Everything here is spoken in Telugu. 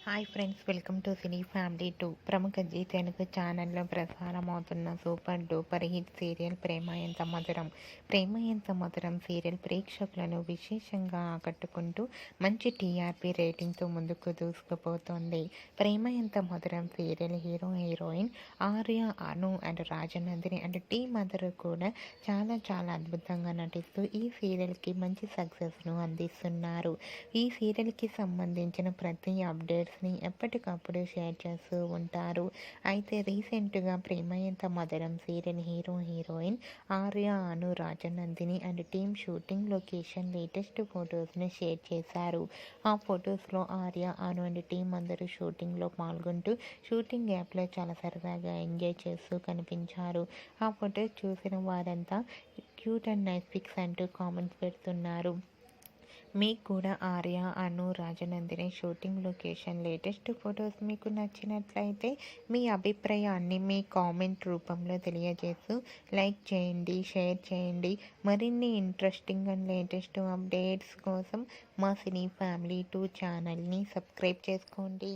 Hi friends, welcome to cine family 2. ప్రముఖ జీ తెలుగు ఛానల్లో ప్రసారమవుతున్న సూపర్ డూపర్ హిట్ సీరియల్ ప్రేమ ఎంత మధురం. ప్రేమ ఎంత మధురం సీరియల్ ప్రేక్షకులను విశేషంగా ఆకట్టుకుంటూ మంచి టీఆర్పీ రేటింగ్తో ముందుకు దూసుకుపోతోంది. ప్రేమ ఎంత మధురం serial hero heroine Arya, Anu and Rajanandini and team అందరూ కూడా చాలా అద్భుతంగా నటిస్తూ ఈ సీరియల్కి మంచి సక్సెస్ను అందిస్తున్నారు. ఈ సీరియల్కి సంబంధించిన ప్రతి అప్డేట్స్ని ఎప్పటికప్పుడు షేర్ చేస్తూ ఉంటారు. అయితే రీసెంట్గా ప్రేమ ఎంత మధురం serial hero heroine Arya, Anu, Rajanandini and team shooting location latest ఫొటోస్ని షేర్ చేశారు. ఆ ఫొటోస్లో ఆర్య, అను అండ్ టీం అందరూ షూటింగ్లో పాల్గొంటూ షూటింగ్ యాప్లో చాలా సరదాగా ఎంజాయ్ చేస్తూ కనిపించారు. ఆ ఫొటోస్ చూసిన వారంతా క్యూట్ అండ్ నైస్ పిక్స్ అంటూ కామెంట్స్ పెడుతున్నారు. మీకు కూడా Arya, Anu, Rajanandini shooting location latest photos మీకు నచ్చినట్లయితే మీ అభిప్రాయాన్ని మీ కామెంట్ రూపంలో తెలియజేస్తూ లైక్ చేయండి, షేర్ చేయండి. మరిన్ని ఇంట్రెస్టింగ్ అండ్ లేటెస్ట్ అప్డేట్స్ కోసం మా సినీ ఫ్యామిలీ 2 ఛానల్ని సబ్స్క్రైబ్ చేసుకోండి.